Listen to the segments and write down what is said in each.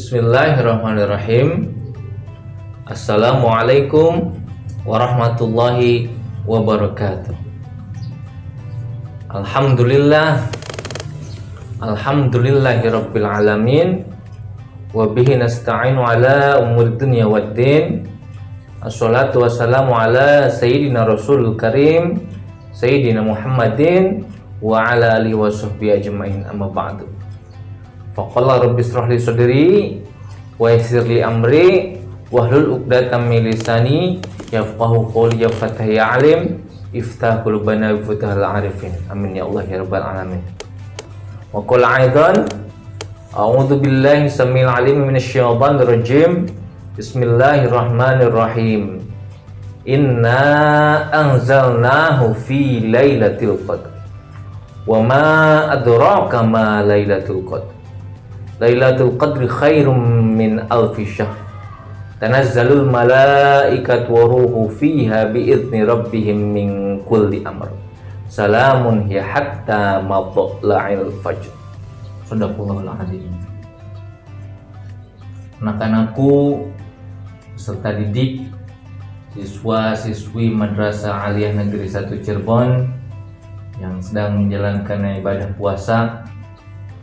Bismillahirrahmanirrahim. Assalamualaikum warahmatullahi wabarakatuh. Alhamdulillahirabbil alamin. Wa bihi nasta'inu ala umuri dunya waddin. Assalatu wassalamu ala sayyidina Rasulul Karim Sayyidina Muhammadin wa ala alihi wa sahbihi ajma'in, amma ba'du. Faqala rabbi israh li sadri wa yassir li amri wahlul 'uqdatam min lisani yafqahu qawli ya fatah ya alim iftah qulubana bi futuhil arifin, amin ya Allah ya rabbal alamin. Wa qul aidan a'udzu billahi samil alim minasyaitonir rajim. Bismillahirrahmanirrahim. Inna anzalnahu fi lailatul qadr. Wa ma adraka ma lailatul qadr. Lailatul qadri khairum min alfi syahr. Tanazzalul malaikatu wa ruhu fiha bi'izni rabbihim min kulli amr. Salamun hiya hatta matla'il fajr. Shadaqallahul adzim. Anak-anakku peserta didik, siswa-siswi Madrasah Aliyah Negeri 1 Cirebon yang sedang menjalankan ibadah puasa,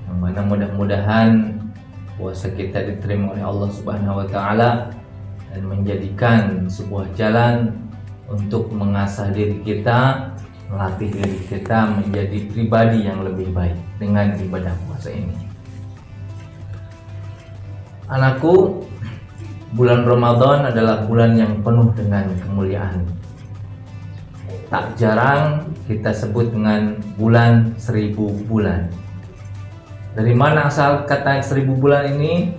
yang mana mudah-mudahan puasa kita diterima oleh Allah Subhanahu wa taala dan menjadikan sebuah jalan untuk mengasah diri kita, melatih diri kita menjadi pribadi yang lebih baik dengan ibadah puasa ini. Anakku, bulan Ramadan adalah bulan yang penuh dengan kemuliaan. Tak jarang kita sebut dengan bulan 1000 bulan. Dari mana asal kata 1000 bulan ini?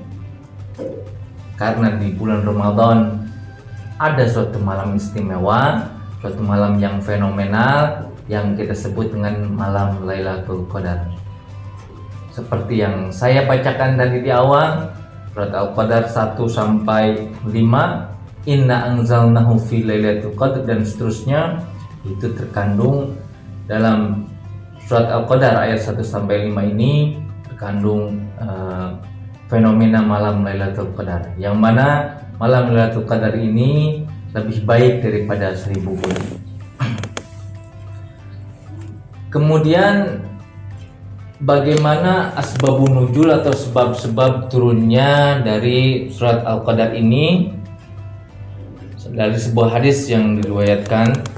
Karena di bulan Ramadan ada suatu malam istimewa, suatu malam yang fenomenal yang kita sebut dengan malam Lailatul Qadar. Seperti yang saya bacakan tadi di awal, surat Al-Qadar 1 sampai 5, inna anzalnahu fi lailatul qadr, dan seterusnya, itu terkandung dalam surat Al-Qadar ayat 1 sampai 5 ini terkandung fenomena malam Lailatul Qadar, yang mana malam Lailatul Qadar ini lebih baik daripada 1000 bulan. Kemudian bagaimana asbabun nuzul atau sebab-sebab turunnya dari surat Al-Qadar ini? Dari sebuah hadis yang diriwayatkan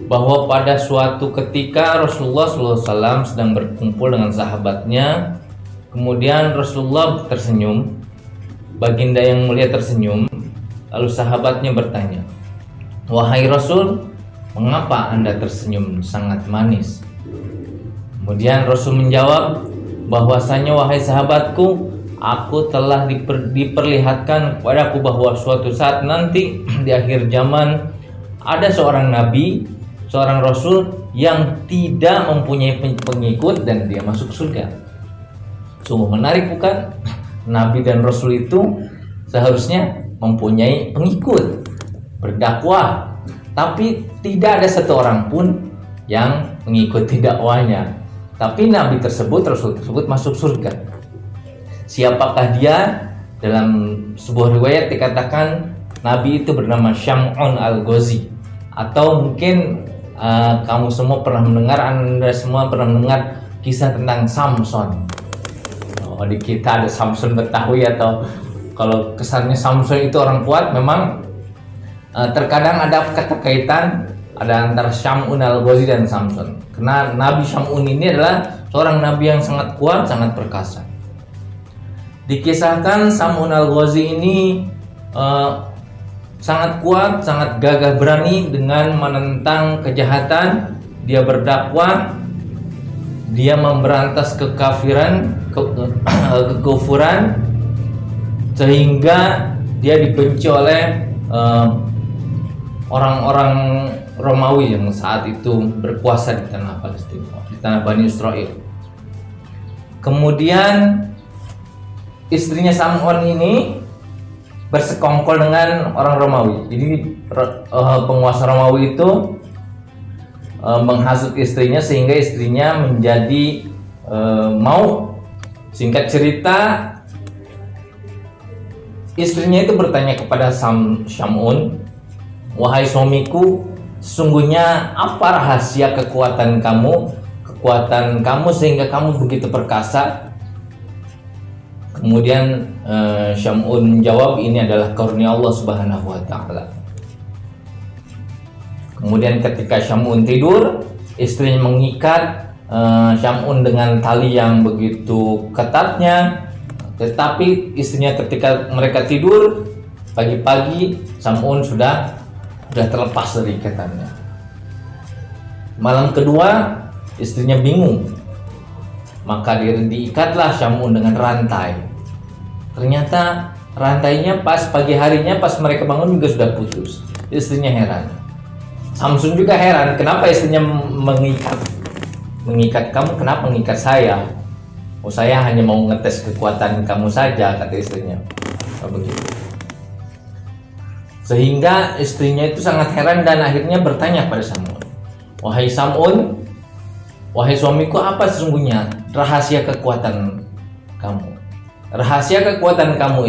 bahwa pada suatu ketika Rasulullah SAW sedang berkumpul dengan sahabatnya, kemudian Rasulullah tersenyum, baginda yang mulia tersenyum, lalu sahabatnya bertanya, "Wahai Rasul, mengapa Anda tersenyum sangat manis?" Kemudian Rasul menjawab bahwasanya, "Wahai sahabatku, aku telah diperlihatkan kepadaku bahwa suatu saat nanti di akhir zaman ada seorang nabi, seorang rasul yang tidak mempunyai pengikut dan dia masuk surga." Sungguh menarik, bukan? Nabi dan rasul itu seharusnya mempunyai pengikut, berdakwah, tapi tidak ada satu orang pun yang mengikuti dakwanya. Tapi nabi tersebut, rasul tersebut masuk surga. Siapakah dia? Dalam sebuah riwayat dikatakan nabi itu bernama Syam'un al-Ghazi, atau mungkin kamu semua pernah mendengar, Anda semua pernah mendengar kisah tentang Samson. Di kita ada Samson Betawi, atau kalau kesannya Samson itu orang kuat, memang terkadang ada keterkaitan ada antara Syam'un al-Ghazi dan Samson. Karena Nabi Syam'un ini adalah seorang nabi yang sangat kuat, sangat perkasa. Dikisahkan Syam'un al-Ghazi ini sangat kuat, sangat gagah berani dengan menentang kejahatan. Dia berdakwah, dia memberantas kekafiran, kekufuran, sehingga dia dibenci oleh orang-orang Romawi yang saat itu berkuasa di tanah Palestina, di tanah Bani Israel. Kemudian istrinya Sam'un ini bersekongkol dengan orang Romawi. Jadi penguasa Romawi itu menghasut istrinya sehingga istrinya menjadi mau. Singkat cerita, istrinya itu bertanya kepada Syamun, "Wahai suamiku, sesungguhnya apa rahasia kekuatan kamu sehingga kamu begitu perkasa?" Kemudian Syamun menjawab, "Ini adalah karunia Allah Subhanahu wa taala." Kemudian ketika Syamun tidur, istrinya mengikat Syamun dengan tali yang begitu ketatnya. Tetapi istrinya ketika mereka tidur pagi-pagi, Syamun sudah terlepas dari ikatannya. Malam kedua, istrinya bingung. Maka diikatlah Syamun dengan rantai. Ternyata rantainya pas pagi harinya, pas mereka bangun juga sudah putus. Istrinya heran. Samsun juga heran, kenapa istrinya mengikat kamu, kenapa mengikat saya? "Oh, saya hanya mau ngetes kekuatan kamu saja," kata istrinya. Begitu. Sehingga istrinya itu sangat heran dan akhirnya bertanya pada Syamun, "Wahai Syamun, wahai suamiku, apa sesungguhnya rahasia kekuatan kamu? Rahasia kekuatan aku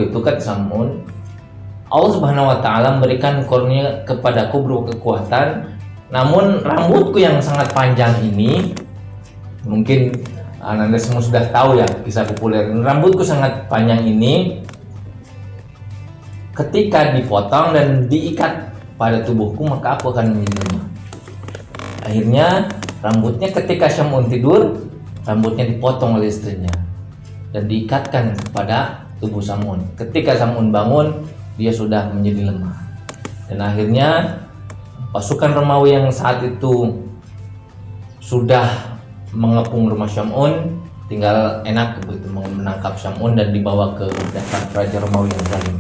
itu," kata Syamun, "Allah Subhanahu wa taala memberikan karunia kepadaku berupa kekuatan, namun rambutku yang sangat panjang ini," mungkin Anda semua sudah tahu ya kisah populer, "rambutku sangat panjang ini ketika dipotong dan diikat pada tubuhku maka aku akan menjadi lemah." Akhirnya rambutnya ketika Syamun tidur, rambutnya dipotong oleh istrinya dan diikatkan kepada tubuh Syamun. Ketika Syamun bangun, dia sudah menjadi lemah. Dan akhirnya pasukan Romawi yang saat itu sudah mengepung rumah Syamun tinggal enak begitu menangkap Syamun dan dibawa ke hadapan Raja Romawi yang zalim.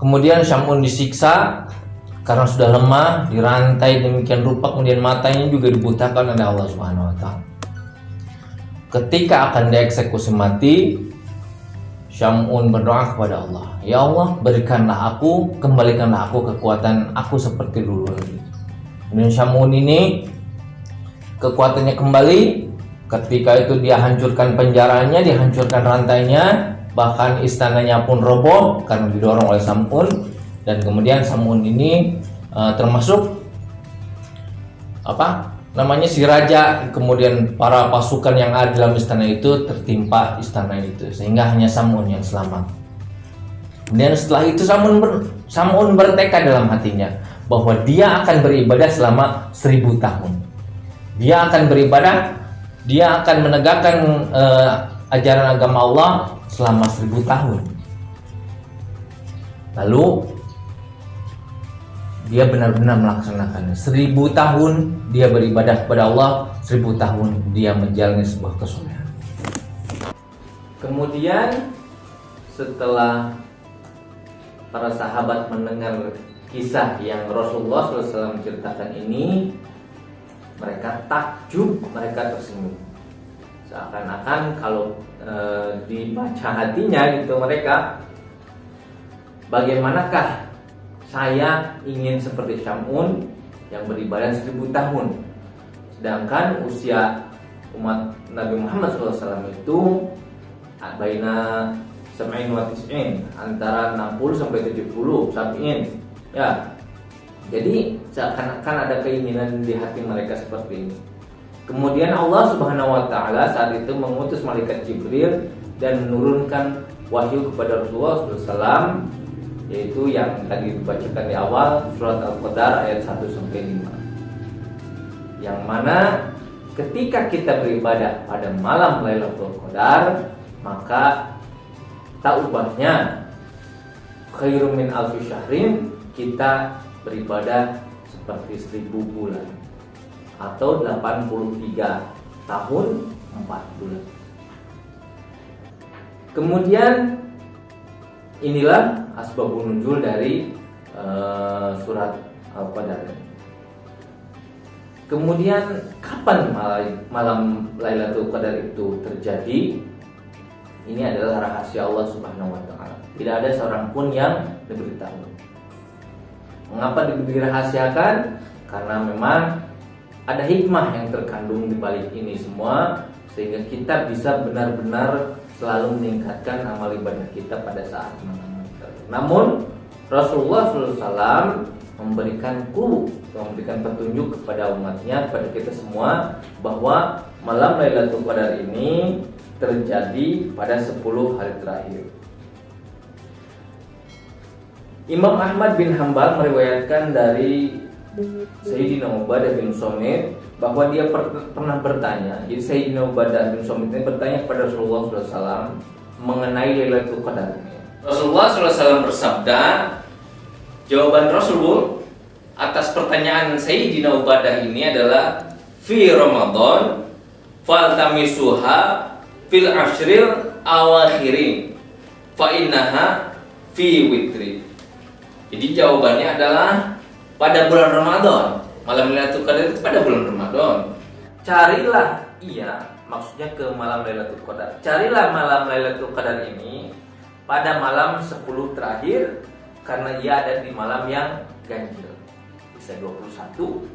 Kemudian Syamun disiksa karena sudah lemah, dirantai demikian rupa, kemudian matanya juga dibutakan oleh Allah Subhanahu wa taala. Ketika akan dieksekusi mati, Syamun berdoa kepada Allah, "Ya Allah, kembalikanlah aku kekuatan aku seperti dulu lagi." Dan Syamun ini kekuatannya kembali. Ketika itu dia hancurkan penjaranya, dihancurkan rantainya, bahkan istananya pun roboh karena didorong oleh Syamun. Dan kemudian Syamun ini termasuk si raja, kemudian para pasukan yang ada dalam istana itu tertimpa istana itu, sehingga hanya Syamun yang selamat. Kemudian setelah itu Syamun bertekad dalam hatinya bahwa dia akan beribadah selama 1000 tahun. Dia akan beribadah, dia akan menegakkan ajaran agama Allah selama 1000 tahun. Lalu dia benar-benar melaksanakannya. 1000 tahun dia beribadah kepada Allah, 1000 tahun dia menjalani sebuah kesolehan. Kemudian setelah para sahabat mendengar kisah yang Rasulullah SAW menceritakan ini, mereka takjub, mereka tersenyum. Seakan-akan kalau dibaca hatinya gitu mereka, bagaimanakah saya ingin seperti Syamun yang beribadah 1000 tahun, sedangkan usia umat Nabi Muhammad SAW itu baina sam'in wa tis'in, antara 60 sampai 70 sabiin ya. Jadi seakan-akan ada keinginan di hati mereka seperti ini. Kemudian Allah Subhanahu wa taala saat itu mengutus malaikat Jibril dan menurunkan wahyu kepada Rasulullah SAW, yaitu yang tadi dibacakan di awal surat Al-Qadar ayat 1 sampai 5. Yang mana ketika kita beribadah pada malam Lailatul Qadar, maka tak ubahnya khairum min alfi syahrin, kita beribadah seperti 1000 bulan atau 83 tahun 4 bulan. Kemudian inilah asbabun nuzul dari surat Al-Qadar. Kemudian kapan malam Lailatul Qadar itu terjadi? Ini adalah rahasia Allah Subhanahu wa taala. Tidak ada seorang pun yang diberitahu. Mengapa dirahasiakan? Karena memang ada hikmah yang terkandung di balik ini semua, sehingga kita bisa benar-benar selalu meningkatkan amal ibadah kita pada saat malam. Namun Rasulullah SAW memberikan petunjuk kepada umatnya, kepada kita semua, bahwa malam Lailatul Qadar ini terjadi pada 10 hari terakhir. Imam Ahmad bin Hanbal meriwayatkan dari Sayyidina Ubadah bin Somit bahwa dia pernah bertanya. Jadi Sayyidina Ubadah bin Somit ini bertanya kepada Rasulullah SAW mengenai Lailatul Qadar. Rasulullah SAW bersabda, jawaban Rasulullah atas pertanyaan Sayyidina Ubadah ini adalah fi Ramadan faltamisuha fil ashril awakhirin fa innaha fi witri. Jadi jawabannya adalah pada bulan Ramadan. Malam Lailatul Qadar itu pada bulan Ramadan. Carilah, maksudnya ke malam Lailatul Qadar. Carilah malam Lailatul Qadar ini pada malam 10 terakhir, karena ia ada di malam yang ganjil. Bisa 21,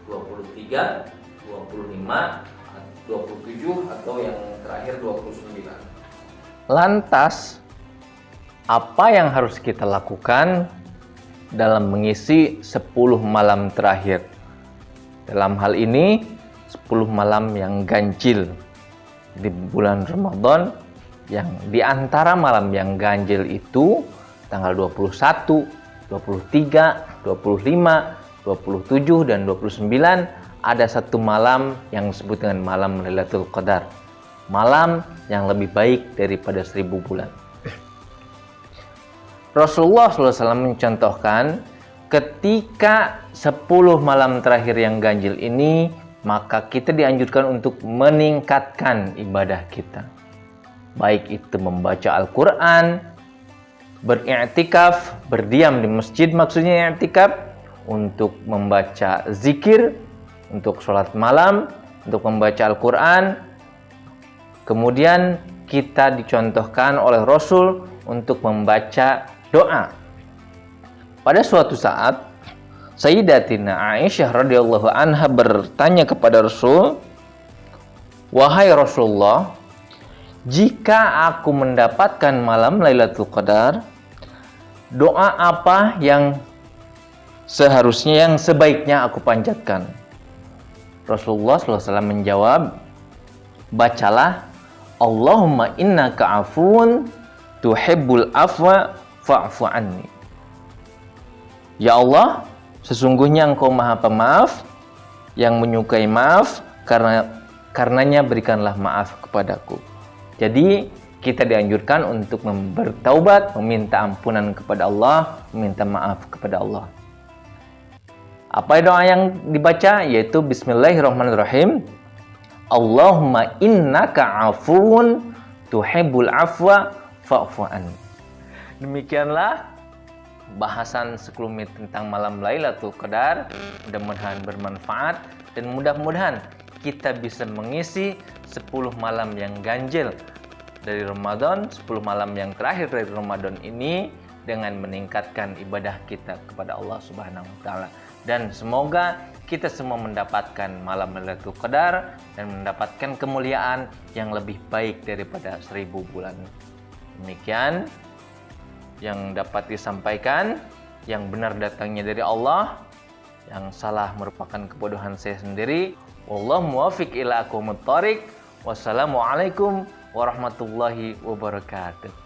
23, 25, 27 atau yang terakhir 29. Lantas, apa yang harus kita lakukan dalam mengisi 10 malam terakhir? Dalam hal ini 10 malam yang ganjil di bulan Ramadan, yang di antara malam yang ganjil itu tanggal 21, 23, 25, 27 dan 29 ada satu malam yang disebut dengan malam Lailatul Qadar. Malam yang lebih baik daripada 1000 bulan. Rasulullah SAW mencontohkan ketika 10 malam terakhir yang ganjil ini, maka kita dianjurkan untuk meningkatkan ibadah kita. Baik itu membaca Al-Quran, beriktikaf, berdiam di masjid maksudnya iktikaf, untuk membaca zikir, untuk sholat malam, untuk membaca Al-Quran. Kemudian kita dicontohkan oleh Rasul untuk membaca doa. Pada suatu saat Sayyidatina Aisyah radhiyallahu anha bertanya kepada Rasul, "Wahai Rasulullah, jika aku mendapatkan malam Lailatul Qadar, doa apa yang seharusnya, yang sebaiknya aku panjatkan?" Rasulullah SAW menjawab, "Bacalah Allahumma innaka afuun tuhibbul afwa fa'fu anni." Ya Allah, sesungguhnya Engkau Maha Pemaaf, yang menyukai maaf, karenanya berikanlah maaf kepadaku. Jadi kita dianjurkan untuk bertaubat, meminta ampunan kepada Allah, meminta maaf kepada Allah. Apa doa yang dibaca? Yaitu Bismillahirrahmanirrahim. Allahumma innaka afuun tuhibbul afwa fa'fu anni. Demikianlah bahasan sekelumit tentang malam Lailatul Qadar. Mudah-mudahan bermanfaat dan mudah-mudahan kita bisa mengisi 10 malam yang ganjil dari Ramadan, 10 malam yang terakhir dari Ramadan ini dengan meningkatkan ibadah kita kepada Allah Subhanahu wa taala. Dan semoga kita semua mendapatkan malam Lailatul Qadar dan mendapatkan kemuliaan yang lebih baik daripada 1000 bulan. Demikian yang dapat disampaikan, yang benar datangnya dari Allah, yang salah merupakan kebodohan saya sendiri. Wallahu muwaffiq ila aqwamit thoriq. Wassalamualaikum warahmatullahi wabarakatuh.